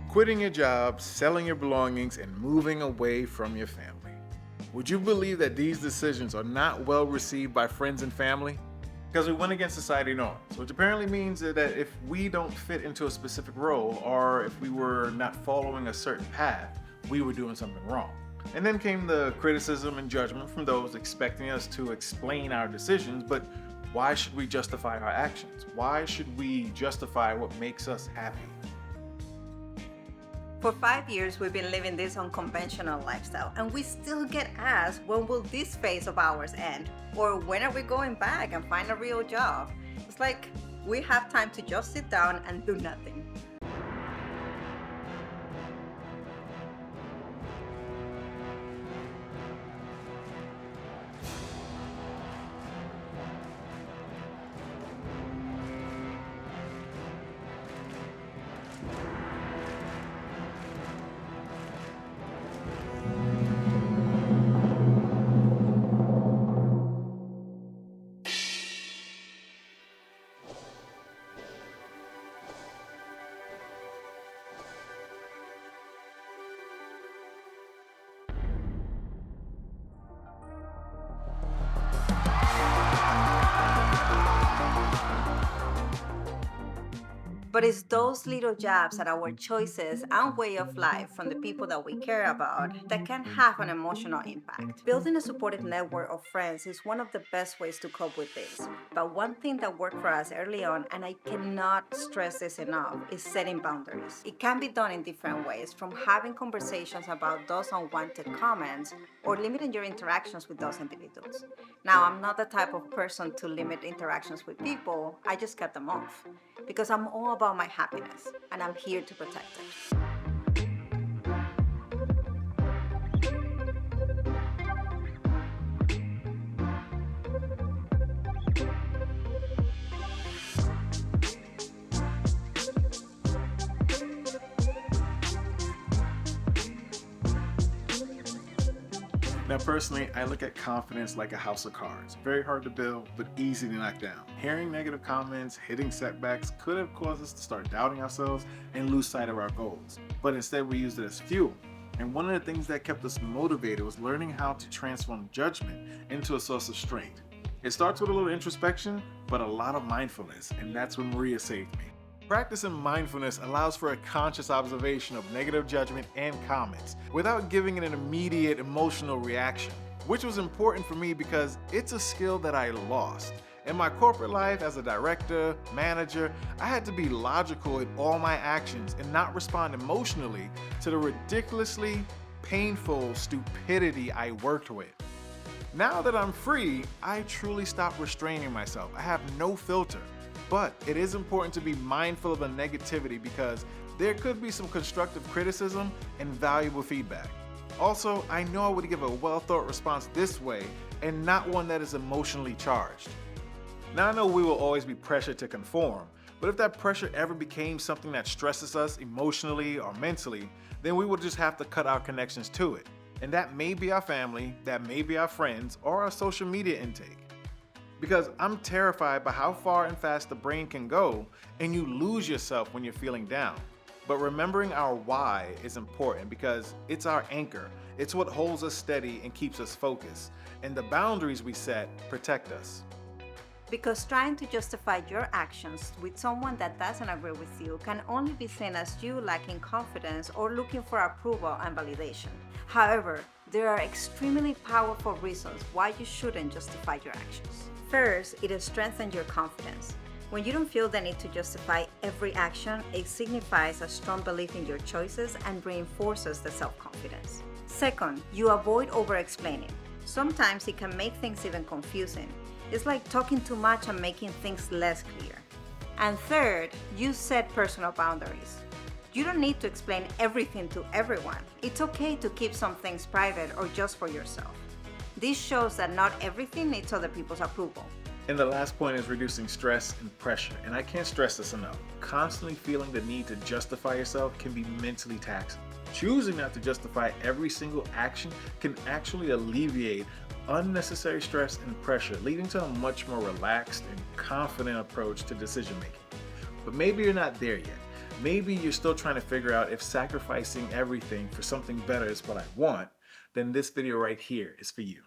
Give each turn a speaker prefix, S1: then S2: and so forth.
S1: Quitting your job, selling your belongings, and moving away from your family. Would you believe that these decisions are not well received by friends and family? Because we went against society norms, which apparently means that if we don't fit into a specific role or if we were not following a certain path, we were doing something wrong. And then came the criticism and judgment from those expecting us to explain our decisions, but why should we justify our actions? Why should we justify what makes us happy?
S2: For 5 years, we've been living this unconventional lifestyle, and we still get asked, when will this phase of ours end? Or when are we going back and find a real job? It's like we have time to just sit down and do nothing. But it's those little jabs at our choices and way of life from the people that we care about that can have an emotional impact. Building a supportive network of friends is one of the best ways to cope with this. But one thing that worked for us early on, and I cannot stress this enough, is setting boundaries. It can be done in different ways, from having conversations about those unwanted comments or limiting your interactions with those individuals. Now, I'm not the type of person to limit interactions with people, I just cut them off. Because I'm all about my happiness, and I'm here to protect it.
S1: Now, personally, I look at confidence like a house of cards. Very hard to build, but easy to knock down. Hearing negative comments, hitting setbacks could have caused us to start doubting ourselves and lose sight of our goals. But instead, we used it as fuel. And one of the things that kept us motivated was learning how to transform judgment into a source of strength. It starts with a little introspection, but a lot of mindfulness, and that's when Maria saved me. Practicing mindfulness allows for a conscious observation of negative judgment and comments without giving it an immediate emotional reaction, which was important for me because it's a skill that I lost. In my corporate life as a director, manager, I had to be logical in all my actions and not respond emotionally to the ridiculously painful stupidity I worked with. Now that I'm free, I truly stopped restraining myself. I have no filter. But it is important to be mindful of the negativity because there could be some constructive criticism and valuable feedback. Also, I know I would give a well-thought response this way and not one that is emotionally charged. Now I know we will always be pressured to conform, but if that pressure ever became something that stresses us emotionally or mentally, then we would just have to cut our connections to it. And that may be our family, that may be our friends, or our social media intake. Because I'm terrified by how far and fast the brain can go and you lose yourself when you're feeling down. But remembering our why is important because it's our anchor. It's what holds us steady and keeps us focused. And the boundaries we set protect us.
S2: Because trying to justify your actions with someone that doesn't agree with you can only be seen as you lacking confidence or looking for approval and validation. However, there are extremely powerful reasons why you shouldn't justify your actions. First, it strengthens your confidence. When you don't feel the need to justify every action, it signifies a strong belief in your choices and reinforces the self-confidence. Second, you avoid over-explaining. Sometimes it can make things even confusing. It's like talking too much and making things less clear. And third, you set personal boundaries. You don't need to explain everything to everyone. It's okay to keep some things private or just for yourself. This shows that not everything needs other people's approval.
S1: And the last point is reducing stress and pressure. And I can't stress this enough. Constantly feeling the need to justify yourself can be mentally taxing. Choosing not to justify every single action can actually alleviate unnecessary stress and pressure, leading to a much more relaxed and confident approach to decision making. But maybe you're not there yet. maybe you're still trying to figure out if sacrificing everything for something better is what I want, then this video right here is for you.